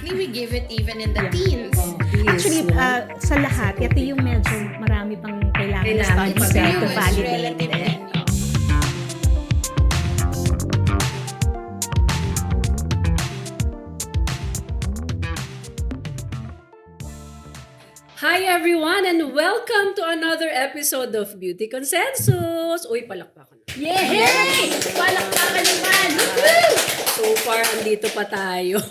Exactly, we give it even in the teens. Actually, sa lahat, ito yung medyo marami pang kailangan studies It's to new, it's validate. relatively new. Hi everyone and welcome to another episode of Beauty Consensus. Uy, palakpakan na. Yay! Palakpakan naman! So far, andito pa tayo.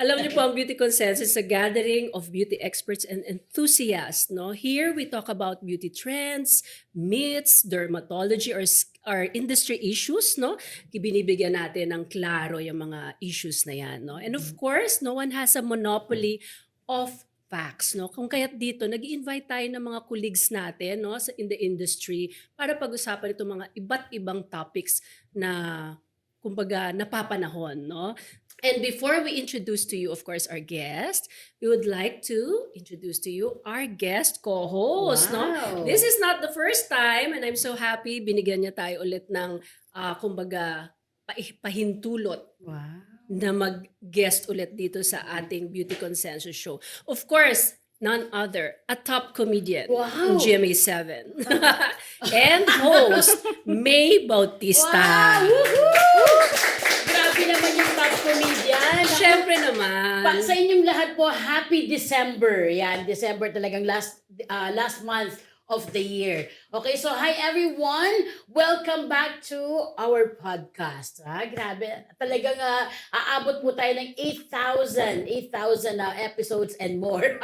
Alam niyo po, ang Beauty Consensus is a gathering of beauty experts and enthusiasts. No? Here, we talk about beauty trends, myths, dermatology, or industry issues. No? Binibigyan natin ng klaro yung mga issues na yan. No? And of course, no one has a monopoly of facts, no? Kung kaya't dito, nag-i-invite tayo ng mga colleagues natin, no, in the industry para pag-usapan itong mga iba't ibang topics na, kumbaga, napapanahon, no? And before we introduce to you, of course, our guest, we would like to introduce to you our guest co-host, no? Wow. This is not the first time and I'm so happy binigyan niya tayo ulit ng, kumbaga, pahintulot. Wow. Na mag-guest ulit dito sa ating Beauty Consensus show. Of course, none other, a top comedian Wow. in GMA7. And host, May Bautista. Wow! Woohoo! Grabe naman yung top comedian. Siyempre naman. Sa inyong lahat po, happy December. Yan, December talagang last month of the year. Okay, so hi everyone. Welcome back to our podcast. Grabe, talagang aabot po tayo ng 8,000 episodes and more.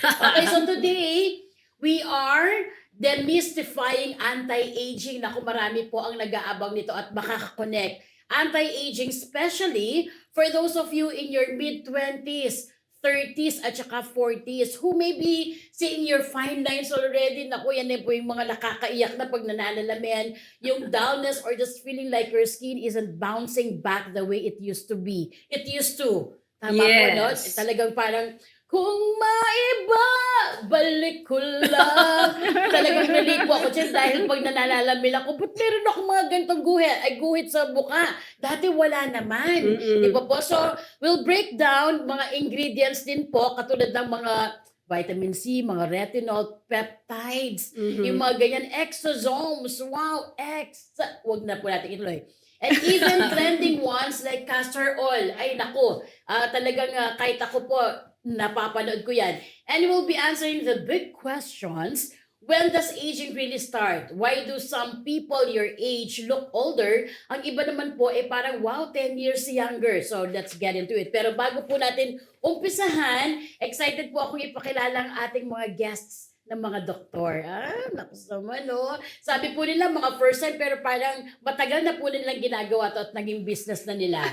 Okay, so today, we are demystifying anti-aging. Naku, marami po ang nag-aabang nito at makaka-connect. Anti-aging, especially for those of you in your mid-20s, 30s at saka 40s who may be seeing your fine lines already. Naku, yan po yung mga nakakaiyak na pag nananalamin, yung dullness or just feeling like your skin isn't bouncing back the way it used to be. It used to. Tama po, no? Talagang parang, kung maiba, balik ko lang. Talagang relate po ako dyan dahil pag nananalamin ako, ba't meron ako mga gantong guhit sa buka? Dati wala naman. Di ba po? So, we'll break down mga ingredients din po, katulad ng mga vitamin C, mga retinol, peptides, yung mga ganyan, exosomes, wow, wag na po natin ituloy. And even trending ones like castor oil, ay naku, talagang kahit ako po, napapanood ko yan. And we'll be answering the big questions. When does aging really start? Why do some people your age look older? Ang iba naman po parang wow, 10 years younger. So let's get into it. Pero bago po natin umpisahan, excited po akong ipakilala ang ating mga guests ng mga doktor. Naku naman, no? Sabi po nila mga first time pero parang matagal na po nilang ginagawa to at naging business na nila.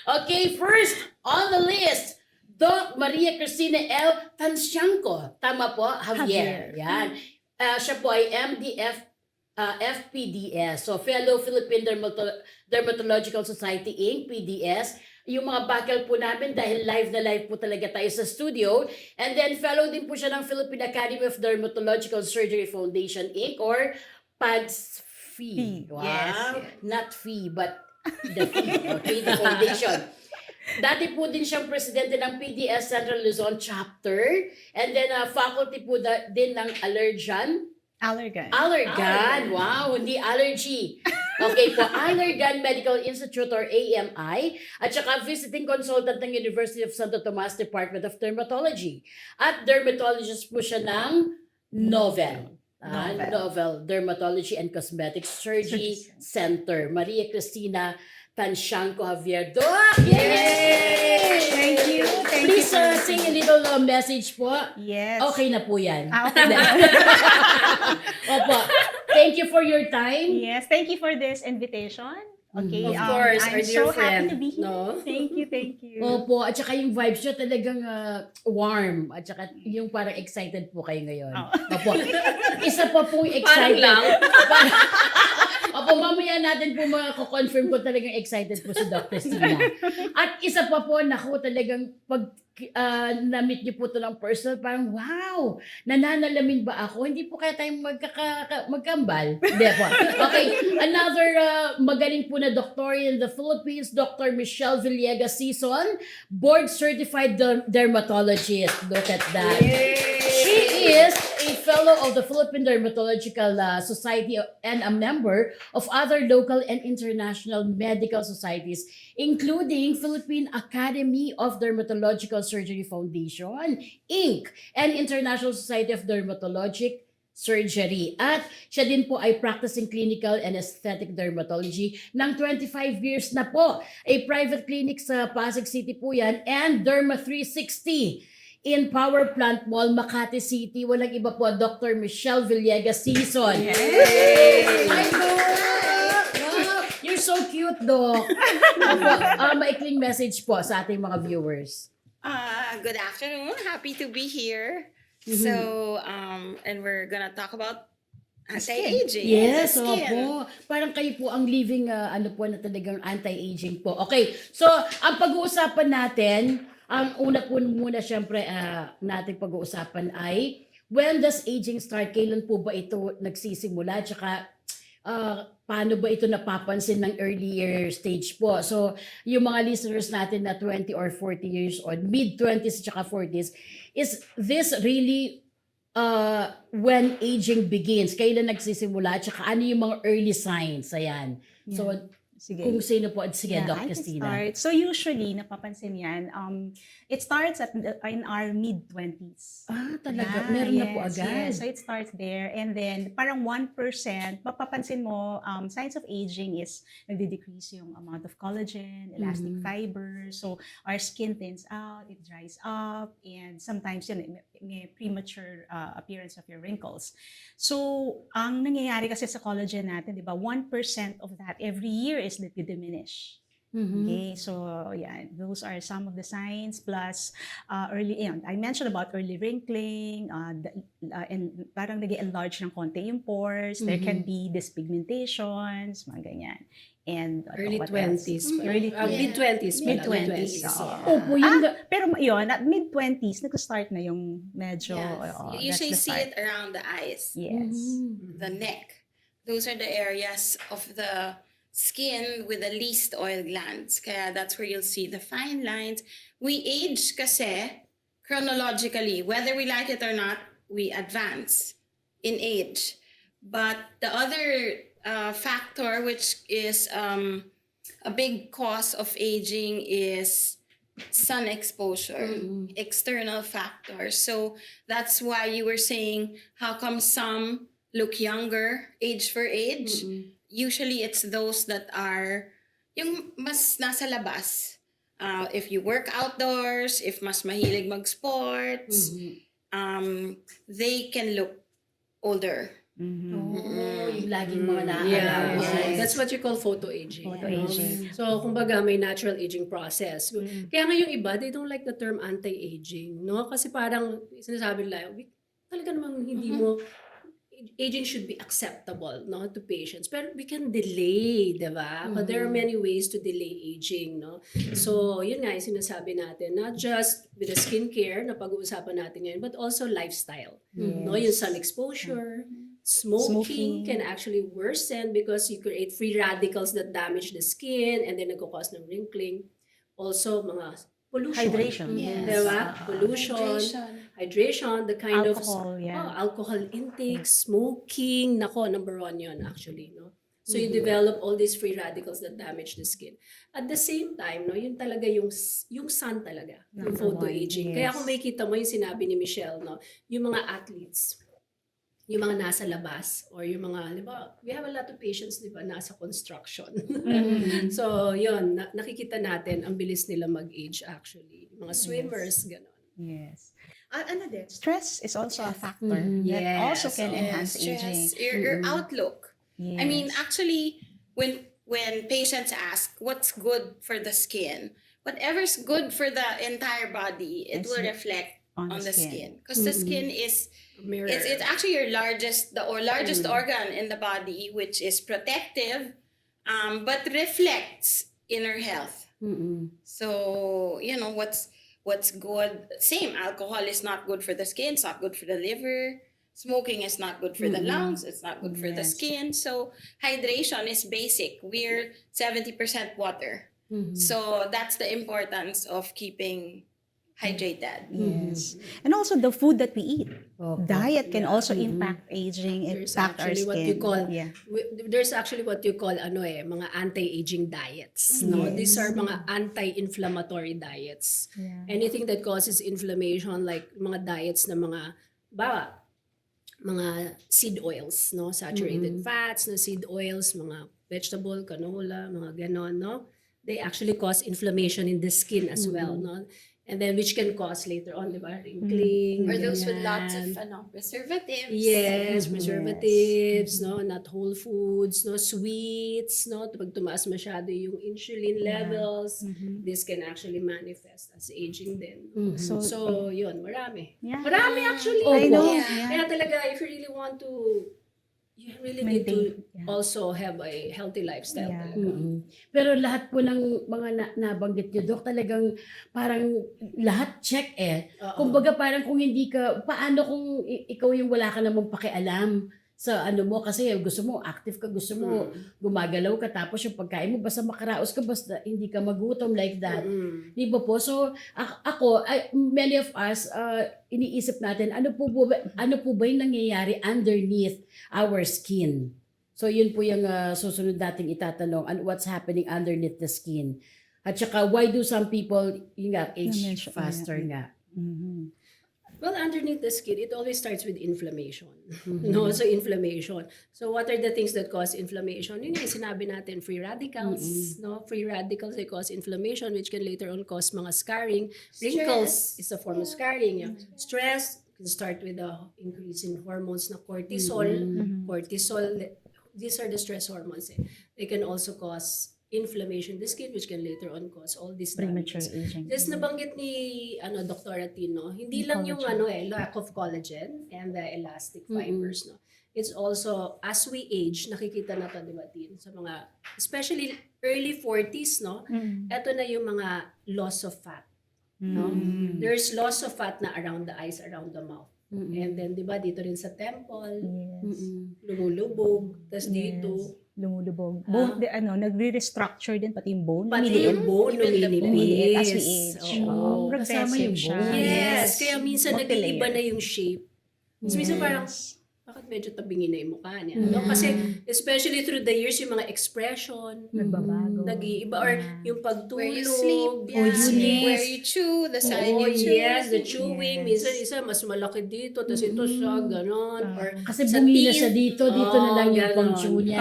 Okay, first on the list, Doc Maria Cristina L. Tansyanko. Tama po? Javier. Yan. Siya po ay MDF FPDS. So, Fellow Philippine Dermatological Society Inc., PDS. Yung mga bakal po namin dahil live na live po talaga tayo sa studio. And then, fellow din po siya ng Philippine Academy of Dermatological Surgery Foundation Inc. or PADS-FI. Wow. Yes. Not fee, but the fee. Okay, the foundation. Dati po din siyang presidente ng PDS Central Luzon Chapter. And then, faculty po din ng Allergan. Wow, hindi allergy. Okay po, Allergan Medical Institute or AMI at saka visiting consultant ng University of Santo Tomas Department of Dermatology. At dermatologist po siya ng Novel Dermatology and Cosmetic Surgery Center. Maria Cristina Tansyanko Javier. Doc! Yay! Thank you. Please sing a little message po. Yes. Okay na po yan. Okay na. Opo. Thank you for your time. Yes, thank you for this invitation. Okay, Of course, I'm our dear so friend. happy to be here. No? Thank you. Opo, at saka yung vibes nyo talagang warm. At saka yung parang excited po kayo ngayon. Oh. Opo. Isa pa pong Parang excited. lang. Opo, mamaya natin po confirm ko talagang excited po si Dr. Sina. At isa pa po, naku, talagang pag na-meet niyo po ito ng personal, parang wow, nananalamin ba ako? Hindi po kaya tayo magkambal. Hindi po. Okay, another magaling po na doctor in the Philippines, Dr. Michelle Villegas Sison, board-certified dermatologist. Look at that. She is a fellow of the Philippine Dermatological Society and a member of other local and international medical societies, including Philippine Academy of Dermatological Surgery Foundation, Inc., and International Society of Dermatologic Surgery. At siya din po ay practicing clinical and aesthetic dermatology ng 25 years na po. A private clinic sa Pasig City po yan, and Derma 360 in Power Plant Mall, Makati City. Walang iba po, Dr. Michelle Villegas Sison. Hey! Hi, Doc! Wow, you're so cute, Doc. Maikling message po sa ating mga viewers. Good afternoon. Happy to be here. So, and we're gonna talk about anti-aging. Yes, the skin. opo. Parang kayo po ang living, na talagang anti-aging po. Okay, so ang pag-uusapan natin, ang una po muna syempre natin pag-uusapan ay when does aging start? Kailan po ba ito nagsisimula? Tsaka paano ba ito napapansin ng earlier stage po? So yung mga listeners natin na 20 or 40 years old, mid-20s tsaka 40s, is this really when aging begins? Kailan nagsisimula? Tsaka ano yung mga early signs? Ayan. So Sige. kung sino po, sige, Yeah, Doc I can Cristina. start. So usually, napapansin yan, it starts in our mid-20s. Talaga? Yeah, Meron na po yes, agad? yes. So it starts there. And then, parang 1%, mapapansin mo, signs of aging is nagde-decrease yung amount of collagen, elastic fiber. So our skin thins out, it dries up, and sometimes yun, may premature appearance of your wrinkles. So, ang nangyayari kasi sa collagen natin, di ba, 1% of that every year is diminish. Okay, so yeah, those are some of the signs. Plus, early, I mentioned about early wrinkling, and parang nag-enlarge ng konti yung pores. There can be dyspigmentations, mga ganyan. And Early what else? 20s. Early Mid-20s. Mid-20s. Opo, yung Pero yun, at mid-20s, nag-start na yung medyo, Yes. You that's usually the see start. it around the eyes, Yes. the neck. Those are the areas of the skin with the least oil glands. Kaya that's where you'll see the fine lines. We age kasi chronologically. Whether we like it or not, we advance in age. But the other factor, which is a big cause of aging, is sun exposure, external factors. So that's why you were saying, how come some look younger, age for age? Usually it's those that are yung mas nasa labas. If you work outdoors, if mas mahilig mag-sports, they can look older. yung laging mga Yeah, naaalala. that's what you call photoaging. Photoaging. So, kumbaga may natural aging process. Kaya nga yung iba, they don't like the term anti-aging, no? Kasi parang sinasabi nila, talaga namang hindi mo, aging should be acceptable, no, to patients. Pero we can delay, di ba? But there are many ways to delay aging, no? So, yun nga yung sinasabi natin, not just with the skincare na pag-uusapan natin ngayon, but also lifestyle. No, yung sun exposure, smoking can actually worsen because you create free radicals that damage the skin and then nagkakos ng wrinkling. Also, mga pollution. Hydration. Yes. Diba? Pollution, hydration, the kind Alcohol, of yeah. alcohol intake, smoking. Nako, number 1 yun actually. No? So you develop all these free radicals that damage the skin. At the same time, no, yun talaga yung sun talaga, yung photoaging. Kaya kung makikita mo yung sinabi ni Michelle, no, yung mga athletes, yung mga nasa labas or yung mga, di ba, we have a lot of patients, di ba, nasa construction. So, yun, nakikita natin, ang bilis nila mag-age actually. Mga swimmers, gano'n. Yes. Ano din? Stress is also a factor that Yes. also can enhance aging. Stress, your outlook. Yes. I mean, actually, when patients ask what's good for the skin, whatever's good for the entire body, it will reflect on the skin. Because the skin is Mirror. it's actually your largest organ in the body, which is protective, but reflects inner health. So you know what's good. Same, alcohol is not good for the skin, it's not good for the liver. Smoking is not good for the lungs, it's not good for the Yes. skin. So hydration is basic. We're 70% water. So that's the importance of keeping hydrated. Yes. And also the food that we eat. Opo. Diet can also impact aging, There's impact our actually skin. what you call Yeah. there's actually what you call mga anti-aging diets, no? These are mga anti-inflammatory diets. Yeah. Anything that causes inflammation, like mga diets na mga seed oils, no? Saturated fats na seed oils, mga vegetable, canola, mga ganon, no? They actually cause inflammation in the skin as well, no? And then which can cause later on, di ba? Wrinkling. Or those with lots ganyan. of preservatives. Yes, preservatives, no, not whole foods, no, sweets, no, pag tumaas masyado yung insulin levels, this can actually manifest as aging din. So, So, yun, marami. yeah. Marami actually. I know. Yeah. Yeah. Kaya talaga, if you really want to, you really need to Maintain, yeah. also have a healthy lifestyle Yeah. talaga. Pero lahat po ng mga nabanggit niyo, Dok, talagang parang lahat check eh. Oo. Kumbaga parang kung hindi ka, paano kung ikaw yung wala ka namang pakialam sa ano mo, kasi gusto mo active ka, gusto mo gumagalaw ka, tapos yung pagkain mo, basta makaraos ka, basta hindi ka magutom like that. Di ba po? So, many of us, iniisip natin, ano po ba yung nangyayari underneath our skin? So, yun po yung susunod nating itatanong, what's happening underneath the skin? At saka, why do some people, age Na-mention, faster nga? Mhm. Well, underneath the skin, it always starts with inflammation. No, so inflammation. So what are the things that cause inflammation? Yun yung sinabi natin, free radicals. No, free radicals, they cause inflammation, which can later on cause mga scarring. Wrinkles is a form of scarring. Yeah. Stress can start with the increase in hormones na cortisol. Cortisol, these are the stress hormones. They can also cause inflammation in the skin, which can later on cause all these Premature damages. aging. Just nabanggit ni Dr. Tino, hindi lang yung lack of collagen and the elastic fibers, no. It's also as we age, nakikita na 'to, di ba, Tin, sa mga especially early 40s, no. Ito na yung mga loss of fat, no. There's loss of fat na around the eyes, around the mouth. And then, di ba, dito rin sa temple, Yes. lumulubog, tas dito, Lumulubog. Bone, nagre-restructure din pati yung bone. pati Lumiliit. yung bone Even the Lumiliit as we lumilipis. age. Oo. Kasama yung Progressive siya. bone. Yes, kaya minsan Multi-layer. nag-iiba na yung shape. Tapos minsan parang, bakit medyo tabingin na yung mukha niya? No? Kasi especially through the years, yung mga expression, Nagbabago. nag-iiba, or yung Where pagtulog, you sleep, yes. where you chew, the side Oh, you chew. yes, the chewing. Yes. Minsan isa mas malaki dito, tapos ito siya, ganon. Or Kasi sa bumila teeth. sa dito na lang yung ganon. pang-chew niya.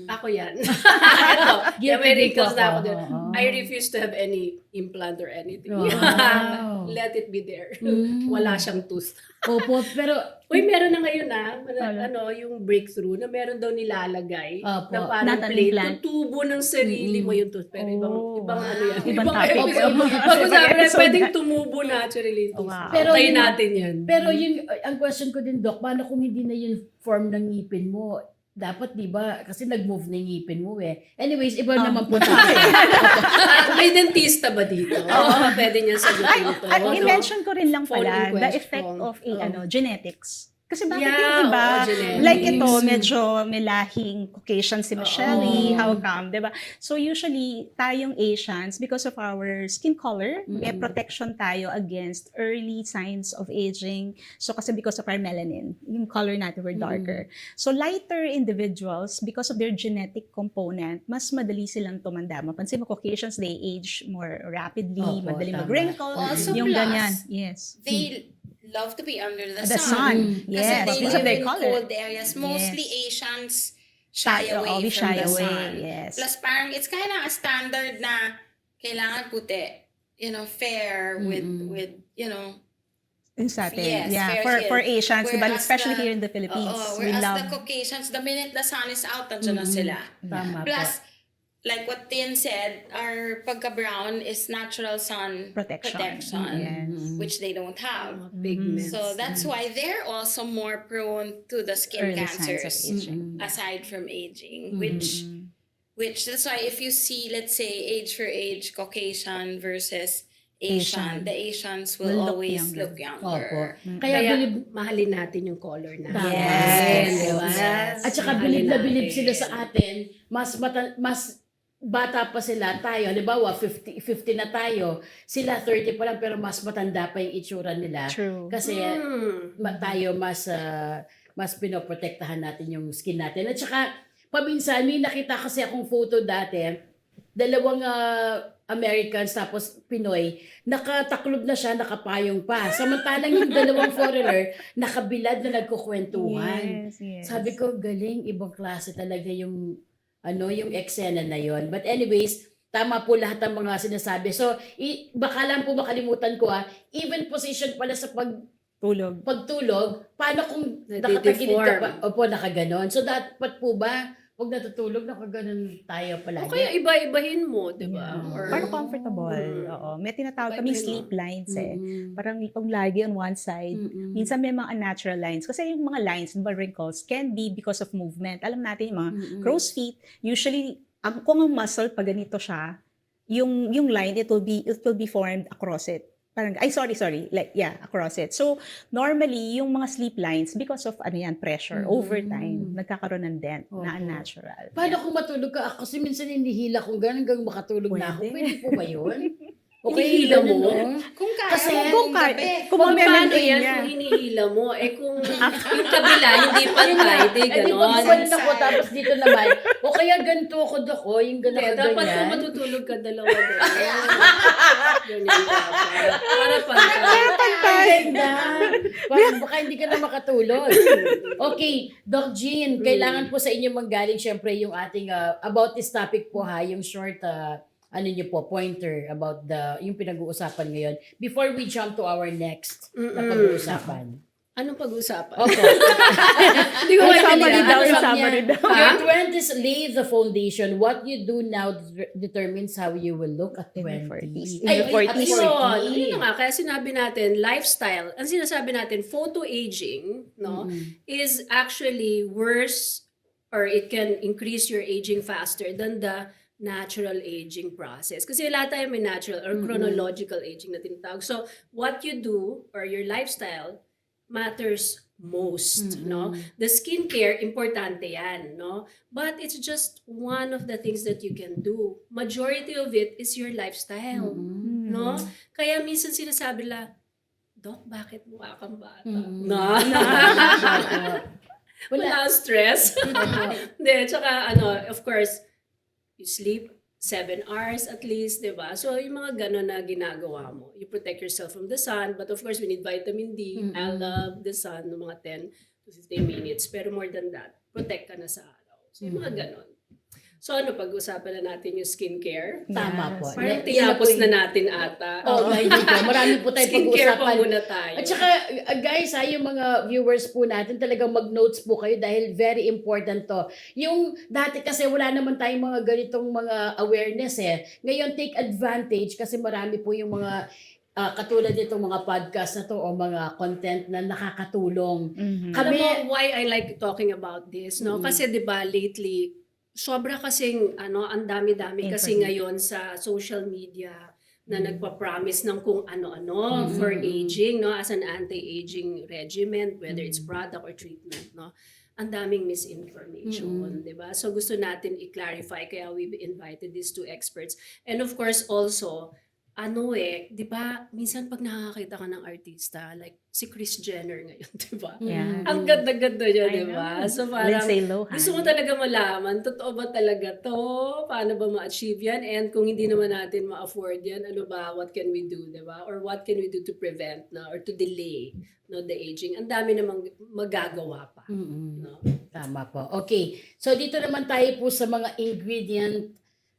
Ako yan. Ito, Guilty may din wrinkles po na ako ako. din. Oo. I refuse to have any implant or anything. Wow. Let it be there. Wala siyang tooth. Opo, pero Uy, meron na ngayon yung breakthrough na meron daw nilalagay Opo. na parang Not an plate, implant. tutubo ng sarili mo yung tooth. Pero ibang ano yan. Ibang topic. Pag-usapan na, episode pwedeng na. tumubo naturally yung tooth. Wow. Pero Tayo yun- natin yan. Pero ang question ko din, Doc, paano kung hindi na yung form ng ngipin mo? Dapat, di ba? Kasi nag-move na yung ngipin mo eh. Anyways, iba naman po tayo. May dentista ba dito? Pwede niya sagutin ito. At no? i-mention ko rin lang Phone pala in the question. effect of Oo. genetics. Kasi bakit Yeah, yung iba, oo, genetics. like ito, medyo may lahing Caucasian si Michelle, Oo. how come, di ba? So usually, tayong Asians, because of our skin color, may protection tayo against early signs of aging. So kasi because of our melanin, yung color natin, we're darker. So lighter individuals, because of their genetic component, mas madali silang tumanda. Mapansin mo, Caucasians, they age more rapidly, Opo, madali tama. mag-wrinkle, Also yung plus, ganyan. Yes. They love to be under the, The sun. Kasi Yes. they Because of live their in color. cold areas. Mostly Asians shy away We from shy the away, sun. yes. Plus parang it's kind of a standard na kailangan puti, fair with In sa atin. Yes, yeah, fair for skin. Asians, diba, Whereas especially the- here in the Philippines, we whereas love the Caucasians, the minute the sun is out, nandiyan na sila. Tama Plus, like what Tin said, our pagka-brown is natural sun protection. Yes. which they don't have. Pigments. So that's why they're also more prone to the skin Early signs of cancers aging. aside from aging, which that's why if you see, let's say, age for age Caucasian versus Asian. The Asians will Will look always younger. look younger. Opo. Kaya Kaya bilib, mahalin natin yung color natin. Tama. Yes. Diba? Yes. at saka Mahalin bilib na bilib natin. sila sa atin, mas bata pa sila tayo. Halimbawa, 50 na tayo. Sila 30 pa lang pero mas matanda pa yung itsura nila. True. Kasi tayo mas pinoprotektahan natin yung skin natin. At saka, paminsan, may nakita kasi akong photo dati, dalawang Americans tapos Pinoy, nakataklob na siya, nakapayong pa. Samantalang yung dalawang foreigner, nakabilad na nagkukwentuhan. Yes. Sabi ko, galing, ibang klase talaga yung yung eksena na yon. But anyways, tama po lahat ng mga sinasabi. So, baka lang po makalimutan ko even position pala sa Tulog. pagtulog, paano kung Nade-deform. nakatagilid ka pa? Opo, nakaganon. So, dapat po ba, pag natutulog, nakaganon tayo palagi? O kaya iba-ibahin mo, di ba? Yeah. Or- Parang comfortable. Oo. May tinatawag kaming Iba-ibahin mo. sleep lines eh. Mm-mm. Parang kung lagi on one side, Mm-mm. minsan may mga unnatural lines. Kasi yung mga lines, diba, wrinkles, can be because of movement. Alam natin yung mga Mm-mm. crow's feet, usually, kung ang muscle, pag ganito siya, yung line, it will be formed across it. Parang, sorry. Like, yeah, across it. So, normally, yung mga sleep lines, because of, pressure, over time, nagkakaroon ng dent na Opo. unnatural. Paano kung matulog ka? Kasi minsan hinihila kong gano'n hanggang makatulog na ako. Pwede. Pwede po ba yun? Hinihila mo? Kung kaya Kasi mo, Kung gabi. kung Kung paano ma-maintain yan niya. kung hinihila mo? Kung yung kabila, hindi pantay, di Ay, di ba ganon. gumanon ako, tapos dito naman, o kaya ganito ako dako, yung Hindi, gano'n dapat kung ganyan. matutulog ka dalawa ganyan. Ganyan dapat. Para pantay. Ay, ganda. Parang baka hindi ka na makatulog. Okay, Doc Jean, kailangan po sa inyo manggaling syempre yung ating, about this topic po yung short, pointer about yung pinag-uusapan ngayon. Before we jump to our next na pag-uusapan. Anong pag-uusapan? Okay. Hindi ko Ay, maintindihan. summary daw, Ano sabi summary niya? daw. Your 20s lay the foundation. What you do now determines how you will look at In your 20s. 40s. In your 40s. Ayun na nga, kaya sinabi natin, lifestyle, ang sinasabi natin, photo-aging, no, is actually worse or it can increase your aging faster than the natural aging process. Kasi lahat tayo may natural or chronological aging na tinatawag. So, what you do or your lifestyle matters most, no? The skincare, importante yan, no? But it's just one of the things that you can do. Majority of it is your lifestyle, no? Kaya minsan sinasabi la, Doc, bakit mukha kang bata? No. Wala stress. Hindi, tsaka of course, you sleep 7 hours at least, di ba? So, yung mga gano'n na ginagawa mo, you protect yourself from the sun, but of course, we need vitamin D. I love the sun, no, mga 10 to 15 minutes. Pero more than that, protect ka na sa araw. So, yung mga gano'n. So, pag-usapan na natin yung skincare. Tama po. Parang Yan tinapos po na natin ata. Oo, hindi po. Marami po tayong Skincare pa pag-uusapan. muna tayo. At saka, guys, yung mga viewers po natin, talagang mag-notes po kayo dahil very important to. Yung dati kasi wala naman tayong mga ganitong mga awareness Ngayon, take advantage kasi marami po yung mga katulad nitong mga podcast na to o mga content na nakakatulong. Alam mo why I like talking about this, no? Kasi 'di ba lately sobra kasing ang dami-dami kasi ngayon sa social media na nagpa-promise ng kung ano-ano for aging, no? As an anti-aging regimen, whether it's product or treatment, no? Ang daming misinformation, 'di ba? So gusto natin i-clarify kaya we invited these two experts. And of course also 'di ba, minsan pag nakakita ka ng artista, like si Kris Jenner ngayon, 'di ba? Yeah. Ang ganda-ganda niya, I 'di ba? know. So parang Lindsay Lohan. gusto mo talaga malaman, totoo ba talaga to? Paano ba ma-achieve yan? And kung hindi naman natin ma-afford yan, what can we do, 'di ba? Or what can we do to prevent or to delay the aging? Ang dami namang magagawa pa. No? Tama po. Okay. So, dito naman tayo po sa mga ingredient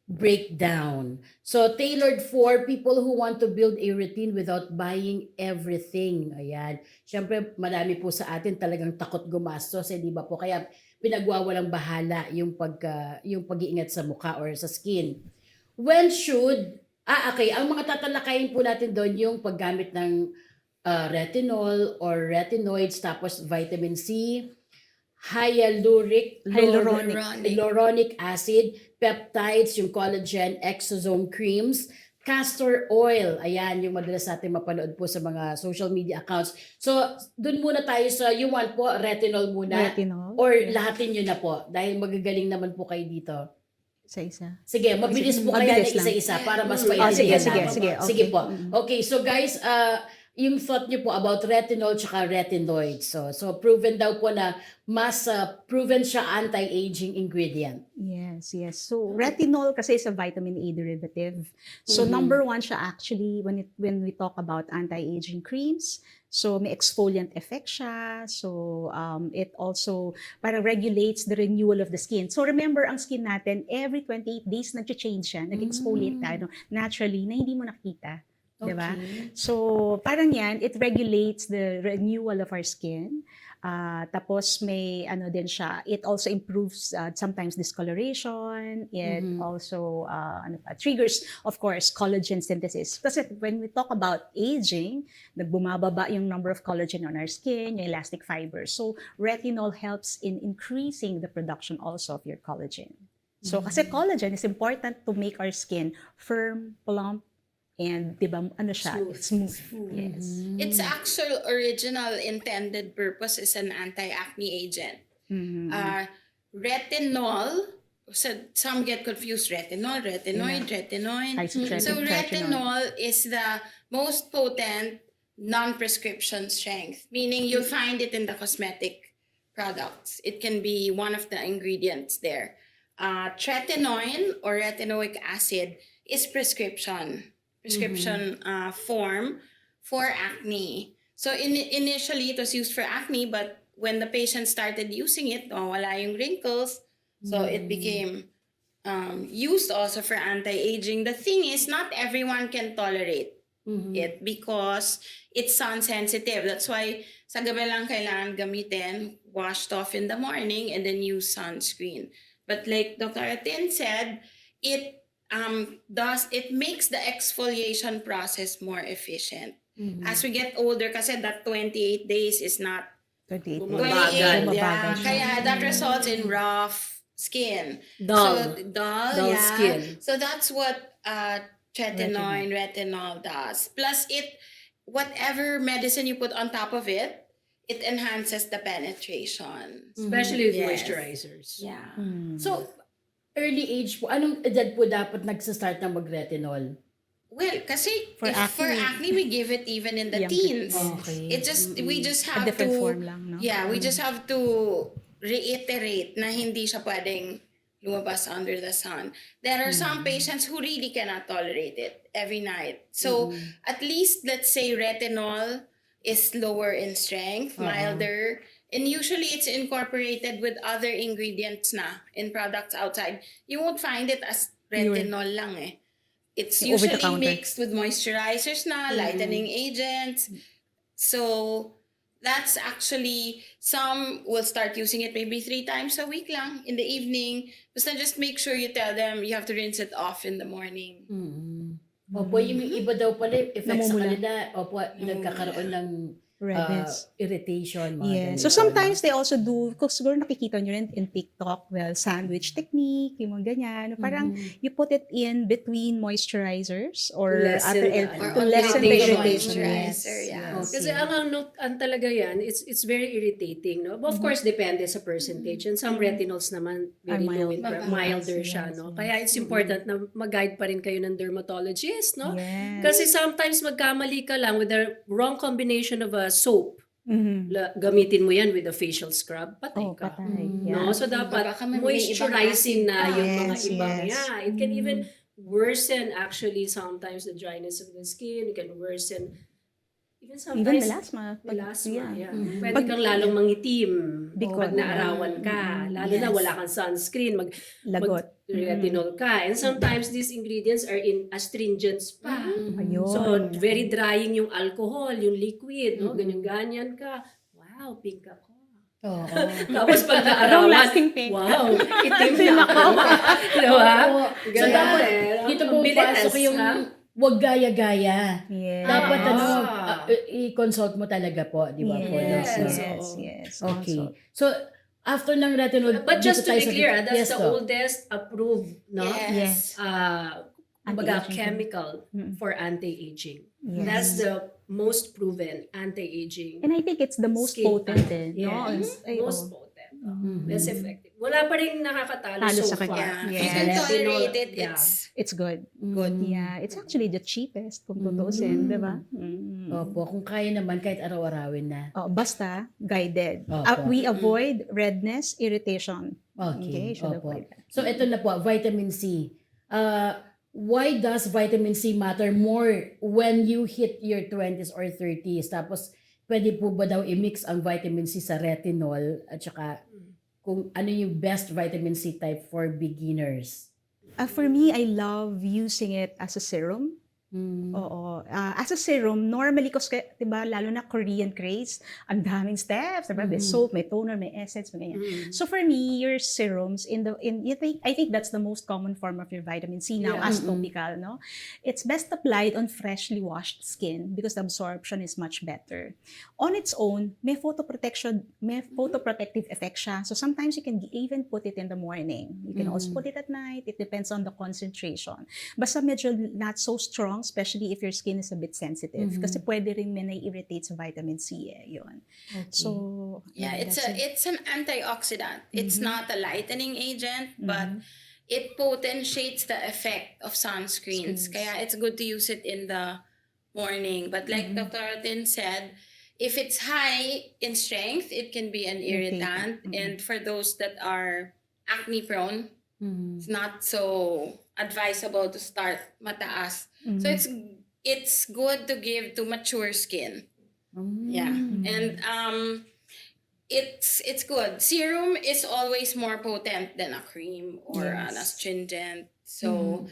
breakdown. So, tailored for people who want to build a routine without buying everything. Ayan. Siyempre, marami po sa atin talagang takot gumastos, di ba po? Kaya pinagwawalang bahala yung pag-iingat sa mukha or sa skin. When should, okay, ang mga tatalakayin po natin doon yung paggamit ng retinol or retinoids, tapos vitamin C, hyaluronic acid, peptides, yung collagen, exosome creams, castor oil. Ayan, yung madalas natin mapanood po sa mga social media accounts. So, dun muna tayo sa, you want po, retinol muna? Retinol. Or yes. lahatin nyo na po? Dahil magagaling naman po kayo dito. Isa-isa. Sige, mabilis po kaya na Mabilis lang. isa-isa para mas Mm. maintindihan sige, natin. sige, okay. Sige po. Mm. Okay, so guys, yung thought niyo po about retinol tsaka retinoids. So proven daw po na mas proven siya anti-aging ingredient. Yes, yes. So retinol kasi is a vitamin A derivative. So Mhm. number one siya actually when we talk about anti-aging creams. So may exfoliant effect siya. So it also para regulates the renewal of the skin. So remember ang skin natin every 28 days nag-change siya, nag-exfoliate tayo naturally na hindi mo nakita. Diba? So, parang yan, it regulates the renewal of our skin. Tapos may ano din siya, it also improves sometimes discoloration. It also triggers, of course, collagen synthesis. Kasi when we talk about aging, nagbumababa yung number of collagen on our skin, yung elastic fibers. So, retinol helps in increasing the production also of your collagen. So, kasi collagen is important to make our skin firm, plump, and diba, ano siya? Smooth. Smooth. Yes. Its actual original intended purpose is an anti-acne agent. Mhm. Retinol, so some get confused, retinoid. Isotretinoin, So tretinoin. retinol is the most potent non-prescription strength, meaning you'll find it in the cosmetic products. It can be one of the ingredients there. Tretinoin or retinoic acid is prescription form for acne. So initially it was used for acne, but when the patient started using it, wala yung wrinkles, so it became used also for anti-aging. The thing is, not everyone can tolerate it because it's sun sensitive. That's why sa gabi lang kailangan gamitin, washed off in the morning and then use sunscreen. But like Dr. Atin said, it makes the exfoliation process more efficient. As we get older, kasi that 28 days is not 28 Bumabagal. 28, yeah. Bumabagal siya. Kaya that results in rough skin. Dull. So, dull, Dull yeah. skin. So that's what retinol does. Plus whatever medicine you put on top of it, it enhances the penetration. Especially with Yes. moisturizers. Yeah. So, early age po, anong edad po dapat nagsa-start na mag-retinol? Well, kasi For for acne. acne, we give it even in the Young teens. Okay. We just A have different to, form lang, no? yeah, we just have to reiterate na hindi siya pwedeng lumabas under the sun. There are some patients who really cannot tolerate it every night. So, at least, let's say retinol is lower in strength, milder, and usually it's incorporated with other ingredients na in products outside. You won't find it as retinol lang eh. It's Over the usually counter. mixed with moisturizers na, lightening agents. So, that's actually, some will start using it maybe 3 times a week lang in the evening. Basta just make sure you tell them you have to rinse it off in the morning. Opo, yung iba daw pala, effects sa Namumula. kanila, opo, nagkakaroon ng Redness. irritation. Mga Yeah. ganito. So sometimes they also do, because siguro nakikita nyo rin in TikTok, well, sandwich technique, yung mga ganyan. Parang you put it in between moisturizers or Lessen other the- Or to on lessen top the of the irritation. moisturizer, Yes. yeah. Yes. Kasi ang talaga yan, it's very irritating, no? But of course, depende sa percentage. And some retinols naman, very Are low, mild. milder siya, Yes, no? yes. Kaya it's important na mag-guide pa rin kayo ng dermatologist, no? Yes. Kasi sometimes magkamali ka lang with the wrong combination of a soap. Mhm. Gamitin mo yan with a facial scrub, patay Oh, ka. patay. No? Yeah. So dapat Baka may moisturizing na yung mga Yes, ibang, yes. yeah. It can even worsen actually sometimes the dryness of the skin. It can worsen even sometimes Even melasma. melasma. Yeah. Mhm. Pwede kang lalong mangitim Because- pag naarawan ka. Lalo na Yes. wala kang sunscreen. Lagot. Retinol ka. And sometimes these ingredients are in astringents pa. Ayun. So, very drying yung alcohol, yung liquid, no? Ganyan-ganyan ka. Wow, pink ako. Oo. Tapos pag naarawan, Long-lasting pink. wow, itim na ako. Diba? Oo. So, Ganun dapat, eh. dito po Bilis, pasok yung ha? wag gaya-gaya. Yes. Dapat Ah. i-consult mo talaga po, di ba po? Yes. No? Yes, Oo. yes. Okay. Also. So, after ng retinol, But just dito to tayo be sa- clear, that's Yes, the Doc. oldest approved, no? Yes. kumbaga, Anti-aging. chemical Mm. for anti-aging. Yes. That's the most proven anti-aging. And I think it's the most Skin potent tone. din. No? Yes. Most Oh. potent. Mhm. Best effective. Wala pa rin nakakatalo Talo so sa kanya. far. Yeah. If you Yes. can Retinol, tolerate it, yeah. It's good. good. Yeah, it's actually the cheapest kung tutusin, di ba? Opo, kung kaya naman kahit araw-arawin na. Oh, basta guided. Opo. We avoid redness, irritation. Okay, should opo. avoid that. So ito na po, vitamin C. Why does vitamin C matter more when you hit your 20s or 30s? Tapos, pwede po ba daw i-mix ang vitamin C sa retinol at saka kung ano yung best vitamin C type for beginners? For me, I love using it as a serum. Oo. As a serum, normally, kasi, diba, lalo na Korean craze, ang daming steps, diba? May soap, may toner, may essence, may ganyan. So for me, your serums, I think that's the most common form of your vitamin C now Yeah. as topical, no? It's best applied on freshly washed skin because the absorption is much better. On its own, may photoprotective effect siya. So sometimes you can even put it in the morning. You can also put it at night. It depends on the concentration. Basta medyo not so strong, especially if your skin is a bit sensitive. Kasi pwede rin may nai-irritate sa vitamin C yun. So, Yeah, that's it. it's an antioxidant. It's not a lightening agent, but it potentiates the effect of sunscreens. Kaya it's good to use it in the morning. But like Dr. Artin said, if it's high in strength, it can be an irritant. And for those that are acne prone, it's not so advisable to start mataas. So it's good to give to mature skin. Yeah. And it's good. Serum is always more potent than a cream or an astringent. So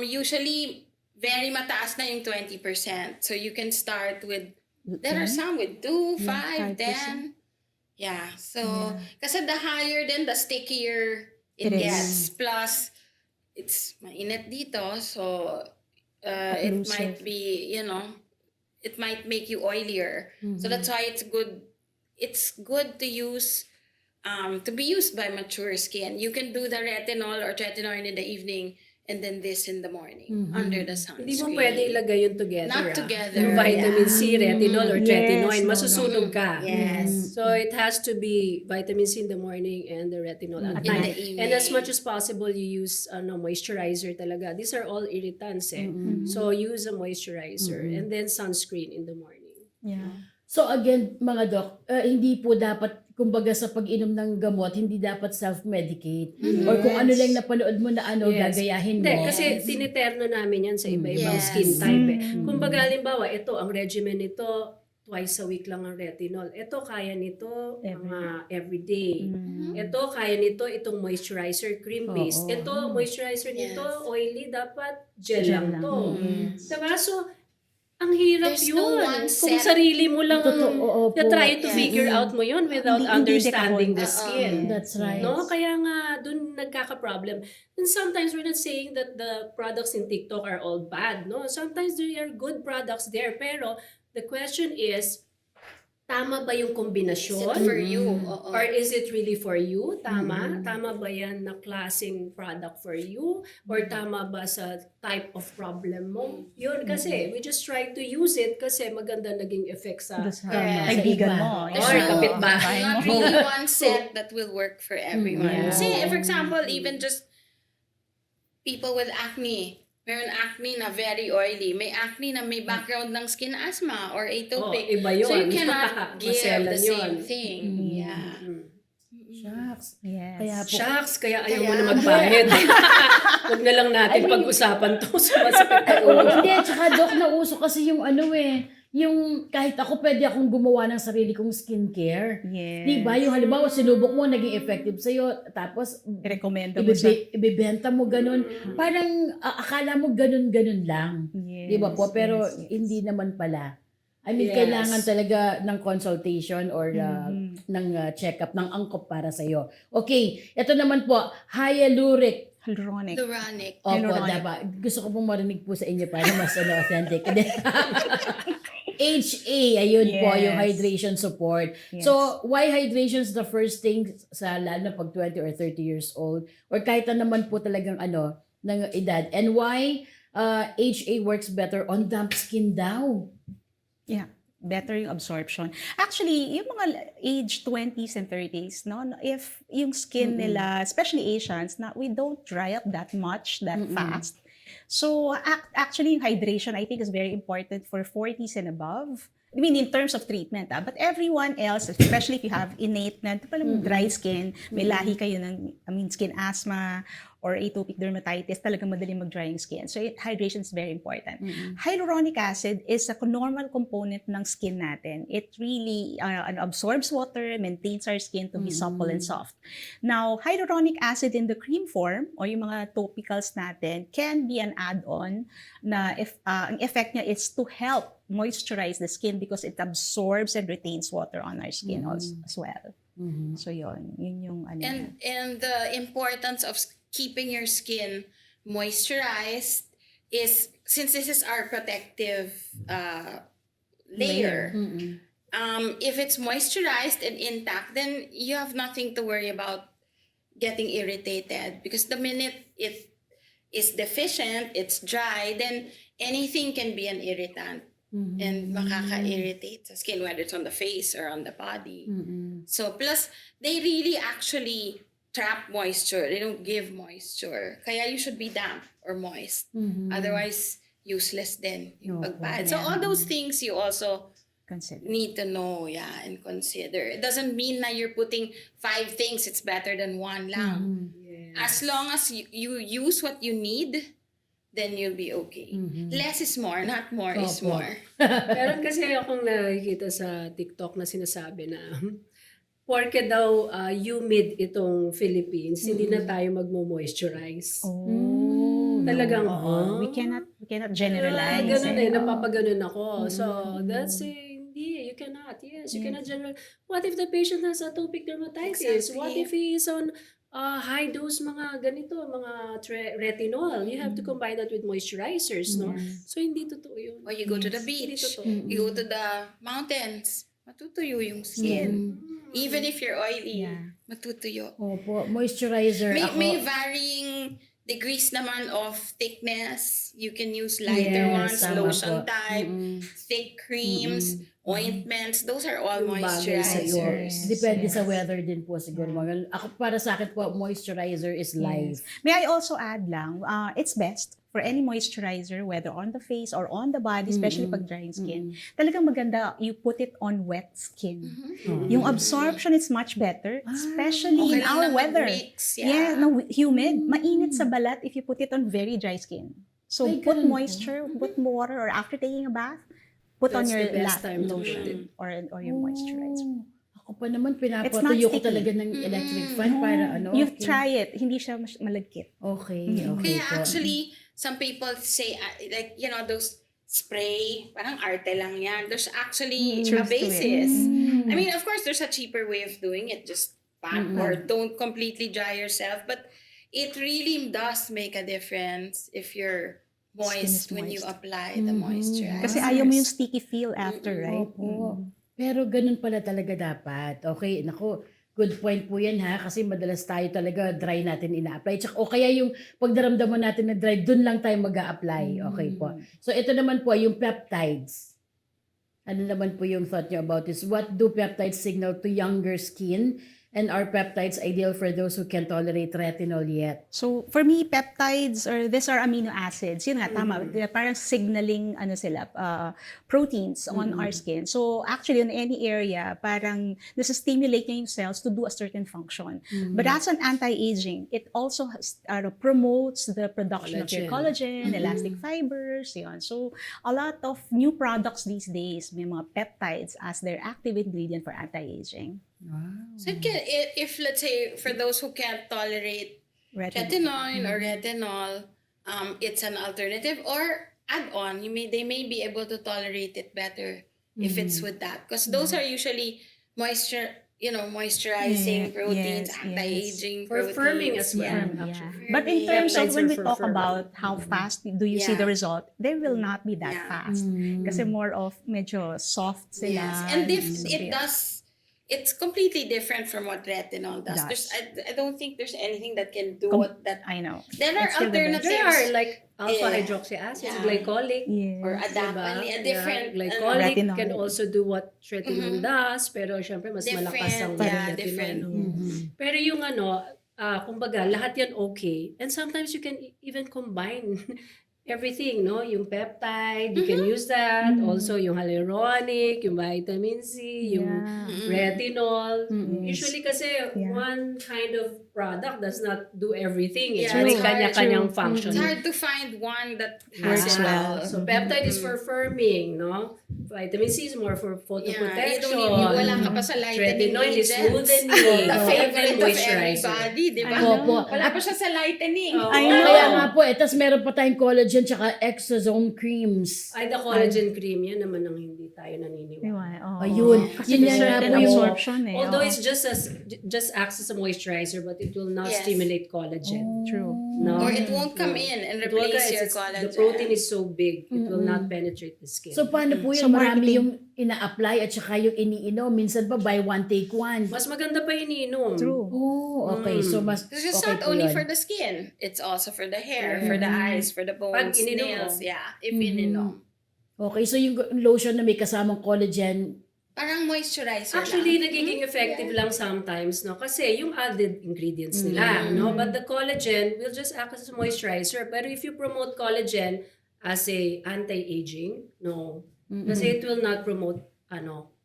usually very mataas na yung 20%. So you can start with, there are some with 2, 5, 10. Yeah. So kasi the higher then the stickier it It is. gets. Plus it's mainit dito, so it Occlusive. might be, it might make you oilier. So that's why it's good. It's good to use, to be used by mature skin. You can do the retinol or tretinoin in the evening and then this in the morning under the sunscreen. Hindi mo pwede ilagay yun together. Not together, Yung vitamin C, retinol, or Yes, tretinoin. no, Masusunog ka. Yes. So it has to be vitamin C in the morning and the retinol at In night. the evening. And as much as possible, you use moisturizer talaga. These are all irritants eh. So use a moisturizer and then sunscreen in the morning. Yeah. So again, mga doc, hindi po dapat, kumbaga sa pag-inom ng gamot, hindi dapat self-medicate. Or kung ano lang napanood mo na Yes. gagayahin mo. Hindi, kasi tiniterno namin yan sa iba-ibang Yes. skin type eh. Kumbaga, halimbawa, ito, ang regimen nito, twice a week lang ang retinol. Ito, kaya nito mga everyday. Ito, kaya nito itong moisturizer, cream-based. Oo. Ito, moisturizer nito, Yes. oily, dapat gel Gel lang lang. to. Diba? So, ang hirap There's yun. no one Kung set. sarili mo lang Totoo, opo. try to Yes. figure out mo yun without Hindi understanding the dekahon. skin. That's right. No, kaya nga dun nagkaka-problem. And sometimes we're not saying that the products in TikTok are all bad, no? Sometimes there are good products there, pero the question is, tama ba yung Is kombinasyon? it for you? Oo. Or is it really for you? Tama? Tama ba yan na klaseng product for you? Or tama ba sa type of problem mo? Yun kasi, we just try to use it kasi maganda naging effect sa Correct. Kaibigan Sa iba. mo. There's Or no- kapitbahay not mo. really one set that will work for everyone. Yeah. Say, for example, even just people with acne. Meron acne na very oily. May acne na may background ng skin asthma or atopic. Oh, iba yun. So you cannot give Maselan the same yun. thing. Yeah. Shucks. Yes. Kaya po, Shucks, kaya ayaw mo Kaya- na magbayad. Huwag na lang natin pag-usapan to. Sumasakit na oo, ulo. hindi, tsaka doc, nauso kasi yung yung kahit ako pwede akong gumawa ng sarili kong skincare. Yes. Diba? Yung halimbawa, sinubok mo, naging effective sa'yo, tapos Rekomendo mo siya. ibibenta mo ganun. Parang akala mo ganun-ganun lang. Yes. Di ba po? Pero yes. hindi naman pala. I mean, Yes. kailangan talaga ng consultation or ng check-up, ng angkop para sa'yo. Okay, ito naman po, hyaluronic. Hyaluronic. Hyaluronic. Opo, Hyaluronic. dapat. Gusto ko pong marinig po sa inyo para mas authentic. HA, ayun po, Yes. yung hydration support. Yes. So, why hydration is the first thing sa lalo na pag 20 or 30 years old or kahit na naman po talagang ng edad? And why HA works better on damp skin daw. Yeah, better yung absorption. Actually, yung mga age 20s and 30s, no, if yung skin nila, especially Asians, we don't dry up that much, that fast. So, actually, yung hydration, I think, is very important for 40s and above. I mean, in terms of treatment, but everyone else, especially if you have innate na palang dry skin, may lahi kayo ng, skin asthma or atopic dermatitis, talagang madaling mag-dry yung skin. So, hydration is very important. Hyaluronic acid is a normal component ng skin natin. It really absorbs water, maintains our skin to be supple and soft. Now, hyaluronic acid in the cream form or yung mga topicals natin can be an add-on na if ang effect niya is to help moisturize the skin because it absorbs and retains water on our skin also as well. So yun yung ano. And the importance of keeping your skin moisturized is, since this is our protective layer, if it's moisturized and intact, then you have nothing to worry about getting irritated, because the minute it is deficient, it's dry, then anything can be an irritant and makaka-irritate sa skin, whether it's on the face or on the body. So plus, they really actually trap moisture. They don't give moisture. Kaya you should be damp or moist. Otherwise, useless din yung pagpahid. So all those things you also Consider. need to know, and consider. It doesn't mean that you're putting 5 things, it's better than one lang. As long as you use what you need, then you'll be okay. Less is more, not more is more. Meron kasi akong nakikita sa TikTok na sinasabi na porke daw humid itong Philippines, hindi na tayo magmo-moisturize. Talagang, we cannot generalize. Ganun napapaganon ako. So, that's hindi, you cannot. Yes, you cannot generalize. What if the patient has atopic dermatitis? Exactly. What if he is on high dose mga ganito, mga retinol? You have to combine that with moisturizers, no? So, hindi totoo yun. Or you go to the Hindi beach, totoo. you go to the mountains, matutuyo yung skin. Even if you're oily, matutuyo. Opo, moisturizer May varying degrees naman of thickness. You can use lighter ones, tama lotion po. type, thick creams, ointments. Those are all Yung bagay sa'yo. moisturizers. Depende sa weather din po siguro. Ako, para sa akin po, moisturizer is life. May I also add lang, it's best for any moisturizer, whether on the face or on the body, especially pag drying skin, talagang maganda, you put it on wet skin. Yung absorption is much better, especially Okay in lang our na weather. mag-mix, Humid. Mainit sa balat if you put it on very dry skin. So Ay, put ganun po. moisture, put water, or after taking a bath, put on That's your the best lap time to lotion put it. or your moisturizer. Ako pa naman, It's pinapatuyo not ko sticky. talaga ng electric fan para ano. You okay. try it, hindi siya malagkit. Okay, Kaya po. actually, some people say, like, those spray, parang arte lang yan. There's actually a Truth to it. basis. I mean, of course, there's a cheaper way of doing it. Just pack or don't completely dry yourself. But it really does make a difference if you're moist Skin is when you moist. apply the moisturizer. Kasi ayaw mo yung sticky feel after, right? Opo. Pero ganun pala talaga dapat. Okay, nako, good point po yan ha, kasi madalas tayo talaga dry natin ina-apply. Tsaka, o kaya yung pagdaramdaman natin na dry, dun lang tayo mag-a-apply. Okay po. So ito naman po, yung peptides. Ano naman po yung thought nyo about this? What do peptides signal to younger skin? And are peptides ideal for those who can't tolerate retinol yet? So, for me, peptides, these are amino acids. Yun nga, tama. They're parang signaling, proteins on our skin. So, actually, in any area, parang nasa-stimulate niya yung cells to do a certain function. But as an anti-aging, it also promotes the production of your collagen, elastic fibers, yun. So, a lot of new products these days, may mga peptides as their active ingredient for anti-aging. So if let's say, for those who can't tolerate retinoid or retinol, it's an alternative or add-on. They may be able to tolerate it better if it's with that, because those are usually moisturizing proteins, yes, anti-aging For proteins. firming as well. Yeah. Actually. But in terms of Peptides when are we for talk firming. about how fast do you see Yeah. the result, they will not be that Yeah. fast. Kasi more of medyo soft sila. Yes, and if So, it yeah. does it's completely different from what retinol does. Does. I don't think there's anything that can do Com- what that. I know. There are It's still the best. alternatives. There are like alpha Yeah. hydroxy acids, Yeah. glycolic, Yes. Or adapalene, a different glycolic Retinol. can also do what tretinoin Mhm. does, pero syempre mas malakas ang different, retinol. different. Pero yung kumbaga, lahat yan okay. And sometimes you can even combine everything, no? Yung peptide, you can use that. Mhm. Also, yung hyaluronic, yung vitamin C, yung Yeah. retinol. Mm-mm. Usually kasi Yeah. one kind of product does not do everything. Yeah, May it's kanya-kanyang hard. function. It's hard to find one that Works has it well. all. So peptide is for firming, no? Vitamin C is more for Yeah, you photoprotection. don't need, wala ka pa sa lightening Retinoid is agents. smoothing. The Oh, favorite of moisturizer. everybody, di ba? I know. Opo. Wala pa siya sa lightening. Oo. I know. Kaya nga po, tapos meron pa tayong collagen tsaka exosome creams. Ay, the collagen cream, yan naman ang hindi tayo naniniwala. Diba? Oo. Ayun. Kasi Yun may nga certain po yung- absorption eh. Although Oo. it's just acts as a moisturizer, but it will not Yes. stimulate collagen. True. No? Or it won't come in and It will replace your it's- collagen. The protein is so big, it will not penetrate the skin. So paano po So, yun? Marami marketing. yung ina-apply at saka yung iniinom. Minsan pa buy one, take one. Mas maganda pa iniinom. True. Oh, okay. So mas Because it's okay not po only yun. for the skin. It's also for the hair, for the eyes, for the Pag bones, ininom nails. mo. Yeah, if ininom. Okay, so yung lotion na may kasamang collagen, Parang moisturizer Actually, lang. nagiging effective lang sometimes, no? Kasi yung added ingredients nila, no? But the collagen will just act as a moisturizer. Pero if you promote collagen as a anti-aging, no. Kasi it will not promote,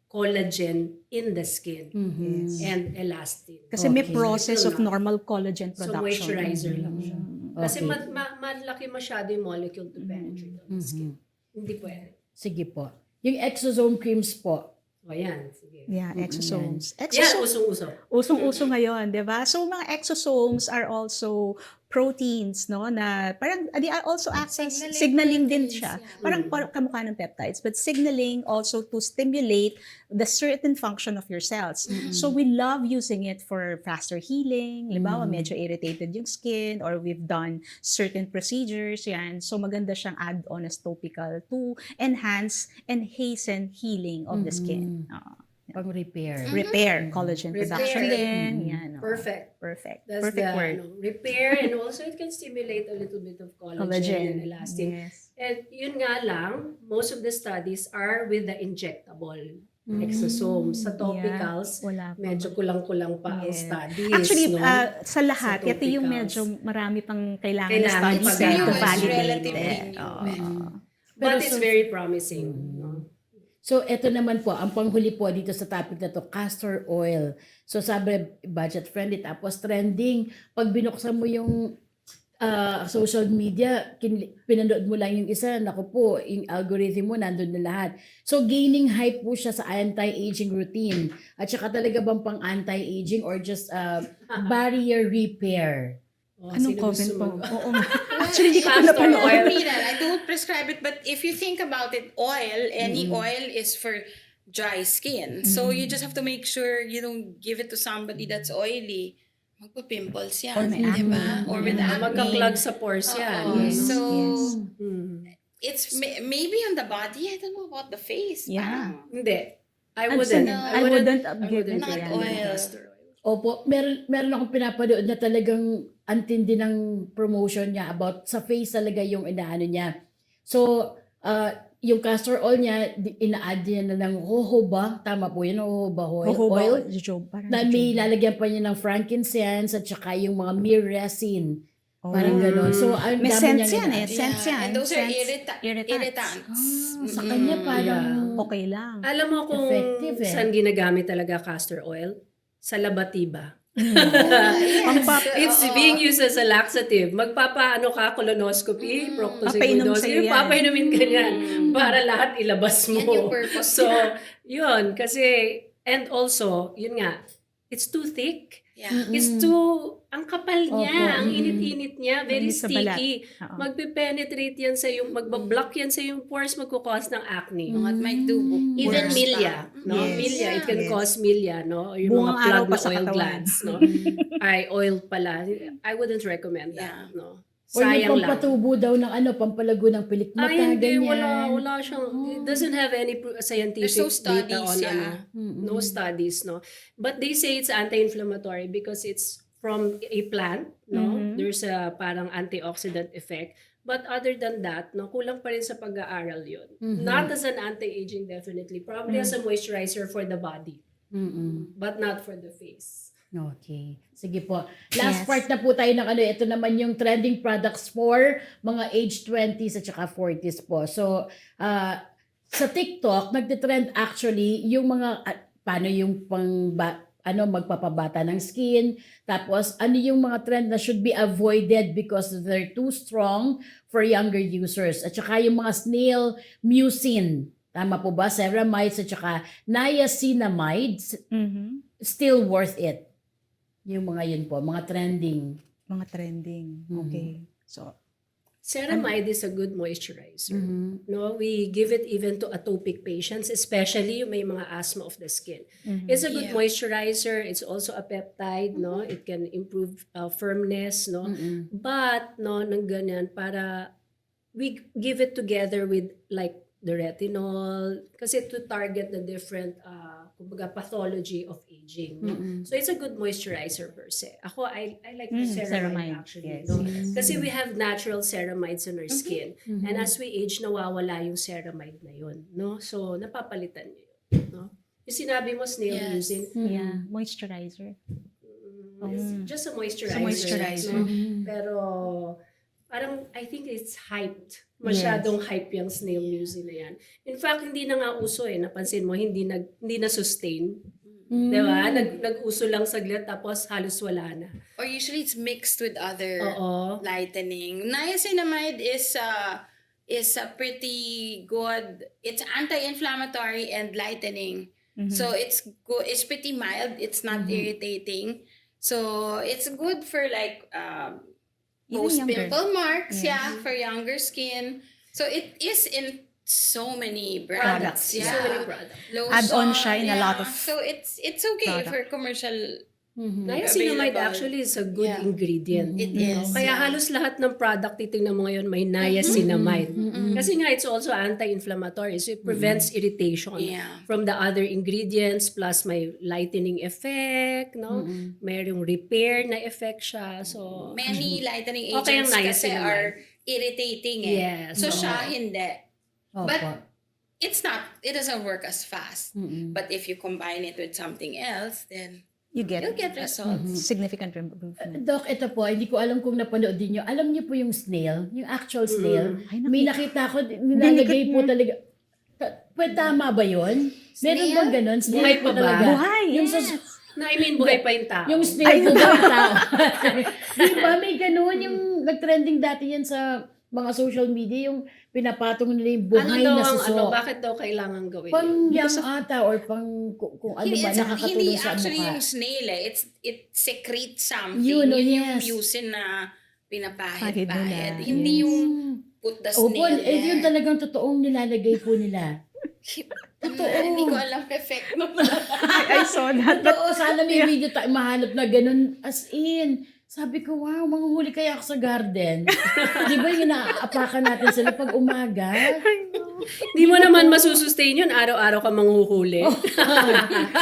collagen in the skin Yes. and elastin. Kasi may Okay. process Ito of na. normal collagen So, production. moisturizer lang siya. Kasi Okay. malaki masyado yung molecule to penetrate on the skin. Hindi pwede. sige po. Yung exosome creams po. O yan, sige. Yeah, exosomes. Yan, Exosomes. usong-uso. Usong-uso ngayon, 'di ba? So mga exosomes are also proteins, no, na parang they are also act as signaling din proteins, siya. yeah. Parang kamukha ng peptides, but signaling also to stimulate the certain function of your cells. So we love using it for faster healing. Halimbawa, medyo irritated yung skin or we've done certain procedures, yan. So maganda siyang add-on as topical to enhance and hasten healing of the skin. Pang repair. Repair, collagen Repair. production din. Yan. Perfect. Perfect. That's Perfect the word. Repair and also it can stimulate a little bit of collagen, and elastin. Yes. And yun nga lang, most of the studies are with the injectable exosomes. Sa topicals, Wala pa. medyo kulang-kulang pa ang Yes. studies. Actually, no? sa lahat, Sa ito yung topicals. medyo marami pang kailangan na Kailangan studies pa to gawin. validate Relatively it. new. Oo. But Pero it's so- very promising. No? So, eto naman po, ang panghuli po dito sa topic na to, castor oil. So, sabi, budget-friendly, tapos trending. Pag binuksan mo yung social media, pinanood mo lang yung isa, naku po, yung algorithm mo, nandun na lahat. So, gaining hype po siya sa anti-aging routine. At saka talaga bang pang anti-aging or just barrier repair? Oh, Anong sino comment gusto po? mag- Oo nga. Actually, hindi ko pa Castor napanood. oil. I don't prescribe it, but if you think about it, any oil is for dry skin. So you just have to make sure you don't give it to somebody that's oily. Magpa-pimples yan, Or may di ba? acne. Or with acne. Magka-clog sa pores yan. Oo. Yes, So, yes. Hmm. it's maybe on the body. I don't know about the face. Yeah. Parang, Hindi. I And wouldn't. so, I wouldn't give it give Not it oil. castor oil. Opo, meron akong pinapanood na talagang antindi ng promotion niya about sa face talaga yung inaano niya. So, yung castor oil niya, ina-add niya na ng jojoba, tama po yun, jojoba oil, Jojoba. Parang na may jojoba. lalagyan pa niya ng frankincense at saka yung mga myrrh resin. Parang Oh. gano'n. So, ang May dami scents niyang yan eh. ina-add. Scents yan. And those are Scents. irritants. Sa kanya parang Okay lang. Alam mo kung Effective eh. saan ginagamit talaga castor oil? Sa labatiba. It's being used as a laxative. Magpapaano ka, colonoscopy, Papainom proctoscopy, sa'yo yan. papainumin ka yan para lahat ilabas mo. Yan yung purpose So, niya. yun. Kasi, and also, yun nga, it's too thick. Yeah. It's too, ang kapal niya, Opo. ang init-init niya, very Mainit sa balat. sticky. Oo. Magpe-penetrate yan sa yung, magbablock yan sa yung pores, magkukause ng acne. At may tubo. Even Pores milia, pa. no? Yes. Milia, it can Yes. cause milia, no? Or yung Buong mga araw plug pa na sa oil katawan. glands, no? Ay, oil pala. I wouldn't recommend that, Yeah. no? Or yung Sayang lang. pampatubo daw ng pampalago ng pilik mata, Ay, hindi. ganyan. Wala siyang, it doesn't have any scientific There's no data studies, on yeah. no studies, no. But they say it's anti-inflammatory because it's from a plant, no. There's a parang antioxidant effect. But other than that, no, kulang pa rin sa pag-aaral yun. Not as an anti-aging, definitely. Probably as a moisturizer for the body, but not for the face. Okay. Sige po. Last Yes. part na po tayo ng ito naman yung trending products for mga age 20s at saka 40s po. So, sa TikTok, nagtitrend actually yung mga, paano yung magpapabata ng skin. Tapos, ano yung mga trend na should be avoided because they're too strong for younger users. At saka yung mga snail mucin. Tama po ba? Ceramides at saka niacinamides. Still worth it. Yung mga yun po, mga trending. Mga trending. Okay. So, Ceramide is a good moisturizer. No, we give it even to atopic patients, especially yung may mga asthma of the skin. It's a good Yeah. moisturizer. It's also a peptide, no. It can improve firmness, no. But no, nang ganyan para we give it together with like the retinol kasi to target the different kumbaga pathology of aging. No? So it's a good moisturizer per se. Ako, I like the ceramide ceramide, actually. yes, No? yes. Kasi we have natural ceramides on our skin. And as we age, nawawala yung ceramide na yun. No? So, napapalitan nyo yun. No? Yung sinabi mo, snail Yes. mucin, yeah, moisturizer. it's just a moisturizer. moisturizer. No? Pero, parang, I think it's hyped. Masyadong hype yung snail mucin na yan. In fact, hindi na nga uso eh. Napansin mo, hindi na sustain. Diba? Nag-uso lang saglit tapos halos wala na. Or usually it's mixed with other Oo. lightening. Niacinamide is a pretty good. It's anti-inflammatory and lightening. So it's good. It's pretty mild. It's not irritating. So it's good for like Even post younger. pimple marks. Yes. Yeah, for younger skin. So it is in so many brands. Products, Yeah. So many products. Add-on Lotion, siya in a lot of So it's okay product. for commercial. Niacinamide Available. actually is a good Yeah. ingredient. It No? is. Kaya yeah. halos lahat ng product titingnan mo ngayon may niacinamide. Kasi nga it's also anti-inflammatory. So it prevents irritation Yeah. from the other ingredients plus may lightening effect, no? Mayroong repair na effect siya. So Many lightening Okay ang agents kasi niacinamide. are irritating eh. Yes, So oo. siya hindi. Opo. But it doesn't work as fast. But if you combine it with something else, then you get, you'll get results. significant improvement. Doc, ito po, hindi ko alam kung napanood din nyo. Alam niyo po yung snail, yung actual snail. Ay, May nakita ko, nilalagay po talaga. Tama ba yun? Meron Snail? bang ganun? Snail Buhay po pa ba? talaga. Buhay, Yung yes. na I mean, buhay pa yung tao. Yung snail po ba ang tao? Di ba may ganun? Yung nag-trending dati yan sa mga social media, yung pinapatong nila yung buhay na suso. bakit daw kailangan gawin yun? Pang young ata or pang kung ano ba, nakakatulong sa actually mukha. yung snail eh. It secretes something. Yun, oh, yung yes. mucin na Pahid pinapahid. nila. Hindi Yes. yung put the Opo, snail there. yun talagang totoong nilalagay po nila. Totoo. Hindi ko alam effect nun. I saw that. But Oo, sana may video tayo mahanap na ganun. As in, sabi ko, wow, manghuhuli kaya ako sa garden. Di ba yung inaapakan natin sila pag umaga? Hindi mo naman masusustain yun. Araw-araw ka manghuhuli.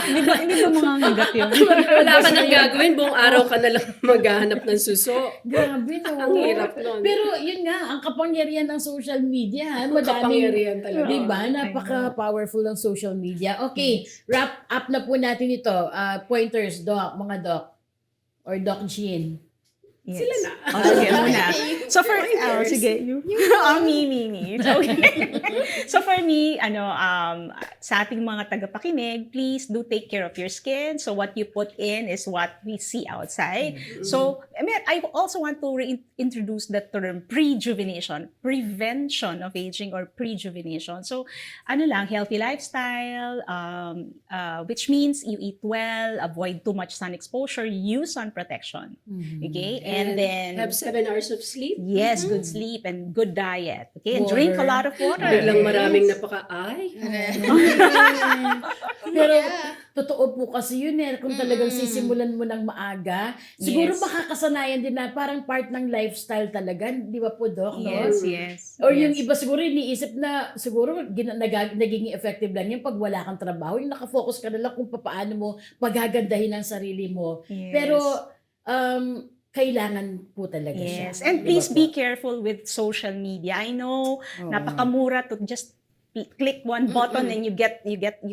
hindi ba mga ngagat yun? Wala ka nang gagawin. Buong araw ka na lang maghahanap ng suso. Grabe, no? Ang hirap nun. Pero yun nga, ang kapangyarihan ng social media. Madaming, Kapangyarihan talaga. di ba? Napaka-powerful ng social media. Okay, wrap up na po natin ito. Pointers, Doc, mga Doc. Or Doc Jean. Yes. Sila na. Oh, sige, muna. So for, sige, you. Me. Okay. So for me, sa ating mga tagapakinig, please do take care of your skin. So what you put in is what we see outside. So, I also want to reintroduce the term prejuvenation, prevention of aging or prejuvenation. So, healthy lifestyle, which means you eat well, avoid too much sun exposure, use sun protection. Okay? And then Have 7 hours of sleep. yes, good sleep and good diet. Okay, and Water. drink a lot of water. Biglang maraming napaka-ay. Pero, Yeah. totoo po kasi yun eh. Kung talagang sisimulan mo ng maaga, siguro Yes. makakasanayan din na parang part ng lifestyle talaga. Di ba po, Doc? No? Yes. Or yung yes. iba siguro iniisip na siguro nagiging effective lang yan pag wala kang trabaho. Yung nakafocus ka na lang kung paano mo pagagandahin ang sarili mo. Yes. Pero kailangan po talaga siya. Yes. And Di ba please po? be careful with social media. I know, Oo. napakamura to just click one button and you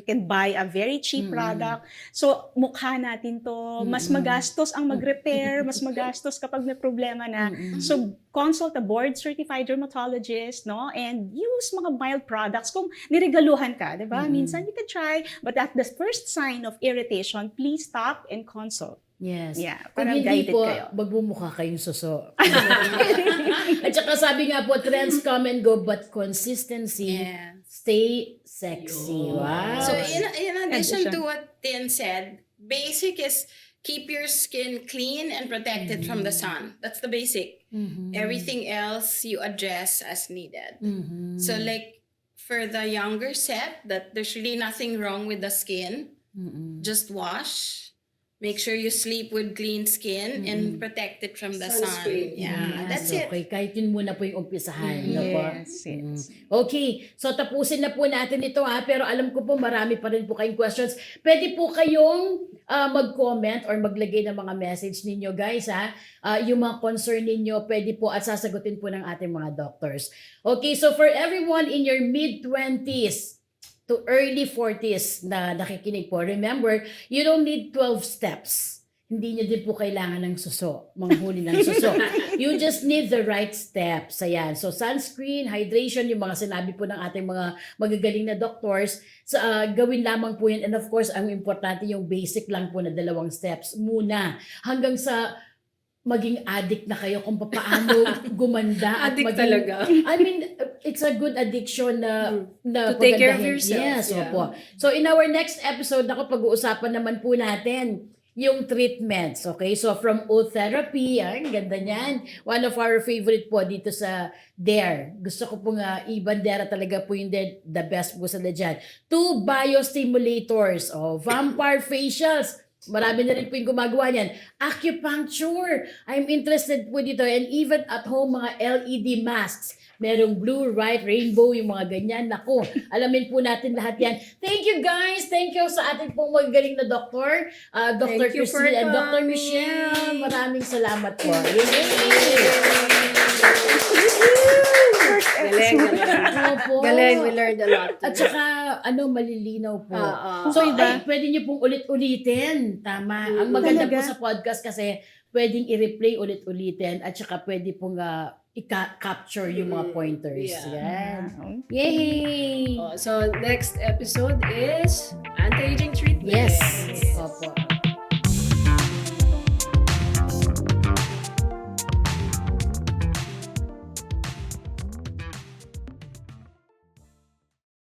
can buy a very cheap product. So mukha natin to, mas magastos ang mag-repair, mas magastos kapag may problema na. So consult a board certified dermatologist, no? And use mga mild products kung niregaluhan ka, 'di ba? Minsan you can try, but at the first sign of irritation, please stop and consult. Yes. Yeah, Kung parang hindi guided po, kayo. magbumukha kayong suso. At saka sabi nga po, trends come and go, but consistency, Yeah. stay sexy. Wow. So in addition Addition. to what Tin said, basic is keep your skin clean and protected from the sun. That's the basic. Everything else you address as needed. So like for the younger set, that there's really nothing wrong with the skin. Just wash. Make sure you sleep with clean skin and protect it from the sun. Sunscreen. Yeah, that's it. Okay, kahit yun muna po yung umpisahan. no po? Yes. Okay, so tapusin na po natin ito pero alam ko po marami pa rin po kayong questions. Pwede po kayong mag-comment or maglagay ng mga message ninyo guys yung mga concern ninyo pwede po at sasagutin po ng ating mga doctors. Okay, so for everyone in your mid-20s to early 40s na nakikinig po, remember, you don't need 12 steps. Hindi nyo din po kailangan ng suso, manghuli ng suso. You just need the right steps. Ayan. So, sunscreen, hydration, yung mga sinabi po ng ating mga magagaling na doctors, gawin lamang po yan. And of course, ang importante yung basic lang po na 2 steps muna. Hanggang sa maging addict na kayo kung paano gumanda. Addict maging, talaga. I mean, it's a good addiction na To take care of pagandahin. yourself. Yes, Yeah. opo. So in our next episode, pag-uusapan naman po natin yung treatments. Okay? So from oat therapy, ang ganda niyan. One of our favorite po dito sa DARE. Gusto ko pong i-bandera talaga po yung the best po sa dyan. 2 biostimulators. Vampire facials. Marami na rin po yung gumagawa niyan. Acupuncture. I'm interested po dito. And even at home, mga LED masks. Merong blue, white, rainbow, yung mga ganyan. Naku, alamin po natin lahat yan. Thank you guys. Thank you sa ating pong magaling na doktor. Dr. Thank you for Christine and Dr. coming. Michelle. Maraming salamat po. Yay! Galing. Opo. Galing, we learned a lot. At saka, malilinaw po. So, Okay ba? pwede niyo pong ulit-ulitin. Tama. Ang maganda po Talaga? sa podcast kasi pwedeng i-replay ulit-ulitin at saka pwede pong i-capture yung mga pointers. Yeah. Yan. Yay! So next episode is anti-aging treatment. Yes.